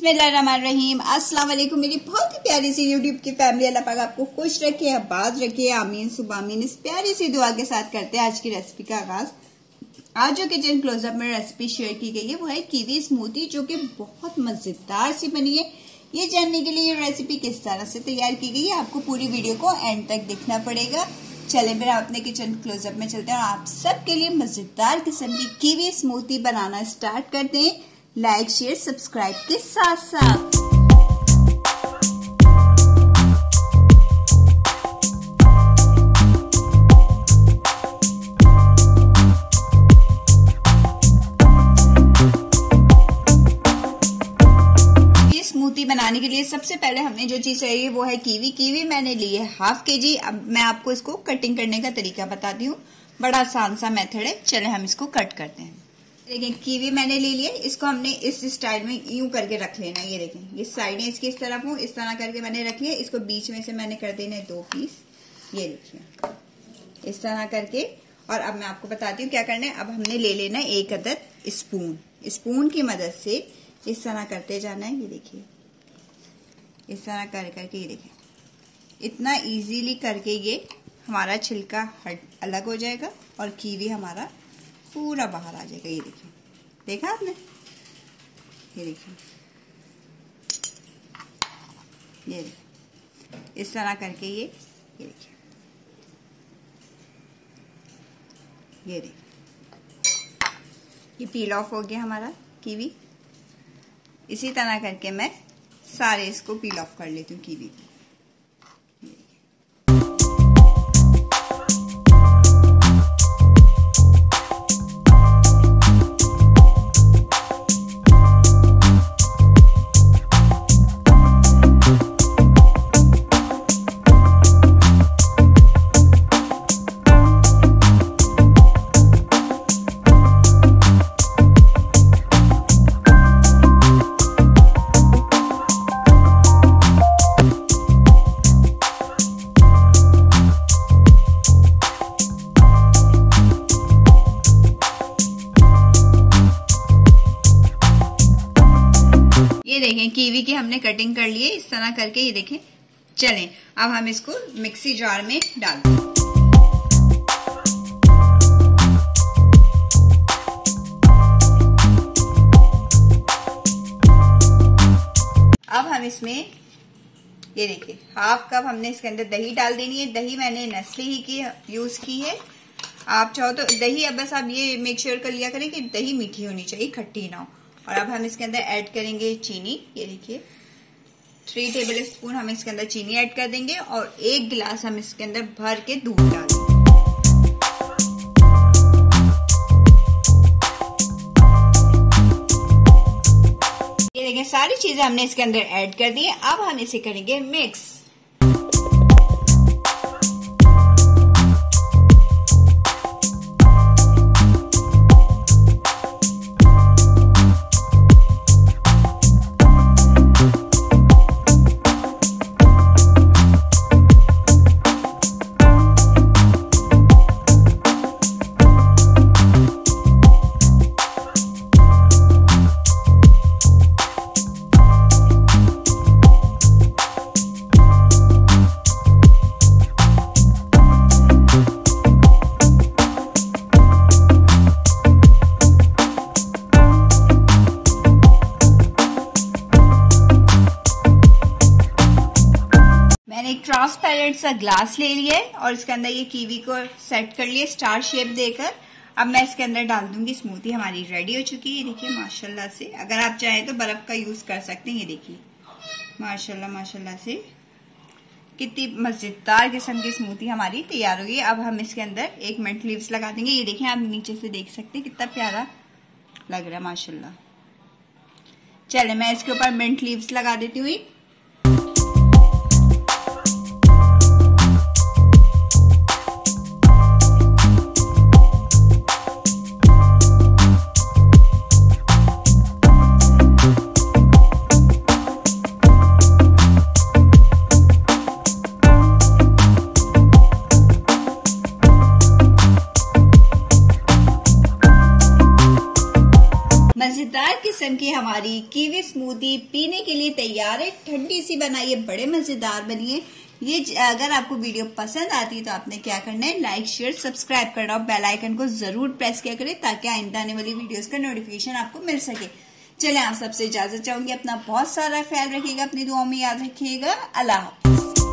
बिस्मिल्लाहिर्रहमानिर्रहीम। अस्सलाम वालेकुम। मेरी बहुत ही प्यारी सी यूट्यूब की फैमिली, अल्लाह पाक आपको खुश रखे, आबाद रखे, आमीन सुबामीन। इस प्यारी सी दुआ के साथ करते हैं आज की रेसिपी का आगाज। आज जो किचन क्लोजअप में रेसिपी शेयर की गई है वो है कीवी स्मूथी, जो कि बहुत मजेदार सी बनी है। ये जानने के लिए ये रेसिपी किस तरह से तैयार की गई है आपको पूरी वीडियो को एंड तक देखना पड़ेगा। चले फिर अपने किचन क्लोजअप में चलते हैं और आप सबके लिए मजेदार किस्म की कीवी स्मूथी बनाना स्टार्ट करते हैं, लाइक शेयर सब्सक्राइब के साथ साथ। स्मूथी बनाने के लिए सबसे पहले हमने जो चीज चाहिए वो है कीवी। कीवी मैंने ली है हाफ केजी। अब मैं आपको इसको कटिंग करने का तरीका बताती हूँ, बड़ा आसान सा मेथड है। चले हम इसको कट करते हैं। देखिए कीवी मैंने ले लिया, इसको हमने इस स्टाइल में यूं करके रख लेना। ये देखें, ये साइडें इसकी इस तरफ हूँ, इस तरह करके मैंने रखी है। इसको बीच में से मैंने कर देना है 2 पीस। ये देखिए इस तरह करके। और अब मैं आपको बताती हूँ क्या करना है। अब हमने ले लेना है 1 अदद स्पून। स्पून की मदद से इस तरह करते जाना है। ये देखिए इस तरह कर करके, ये देखिए इतना इजीली करके ये हमारा छिलका अलग हो जाएगा और कीवी हमारा पूरा बाहर आ जाएगा। ये देखिए, देखा आपने? ये देखिए, ये देखिए इस तरह करके ये देखिए, ये देखिए ये पील ऑफ हो गया हमारा कीवी। इसी तरह करके मैं सारे इसको पील ऑफ कर लेती हूँ कीवी को। ये देखें कीवी की हमने कटिंग कर ली है इस तरह करके। ये देखें। चलें अब हम इसको मिक्सी जार में डाल दें। अब हम इसमें ये देखिए हाफ कप हमने इसके अंदर दही डाल देनी है। दही मैंने नेस्ले ही की यूज की है। आप चाहो तो दही, अब बस आप ये मेक श्योर कर लिया करें कि दही मीठी होनी चाहिए, खट्टी ना हो। और अब हम इसके अंदर ऐड करेंगे चीनी। ये देखिए 3 टेबल स्पून हम इसके अंदर चीनी ऐड कर देंगे और 1 गिलास हम इसके अंदर भर के दूध डाल देंगे। ये देखिए सारी चीजें हमने इसके अंदर ऐड कर दी है। अब हम इसे करेंगे मिक्स। एक ट्रांसपेरेंट सा ग्लास ले लिया है और इसके अंदर ये कीवी को सेट कर लिए स्टार शेप देकर। अब मैं इसके अंदर डाल दूंगी स्मूथी। हमारी रेडी हो चुकी है। ये देखिए माशाल्लाह से, अगर आप चाहें तो बर्फ का यूज कर सकते हैं। ये देखिए माशाल्लाह माशाल्लाह से कितनी मजेदार किस्म की स्मूथी हमारी तैयार हो गई। अब हम इसके अंदर 1 मिंट लीव्स लगा देंगे। ये देखिए आप नीचे से देख सकते हैं कितना प्यारा लग रहा है माशाल्लाह। चले मैं इसके ऊपर मिंट लीव्स लगा देती हूँ। किस्म की हमारी कीवी स्मूदी पीने के लिए तैयार है। ठंडी सी बनाइए, बड़े मजेदार बनिए। ये अगर आपको वीडियो पसंद आती है तो आपने क्या करना है, लाइक शेयर सब्सक्राइब करना और बेल आइकन को जरूर प्रेस किया करें ताकि आइंदा आने वाली वीडियोस का नोटिफिकेशन आपको मिल सके। चलें, आप सबसे इजाजत चाहूंगी। अपना बहुत सारा ख्याल रखिएगा, अपनी दुआओं में याद रखिएगा। अल्लाह हाफ़िज़।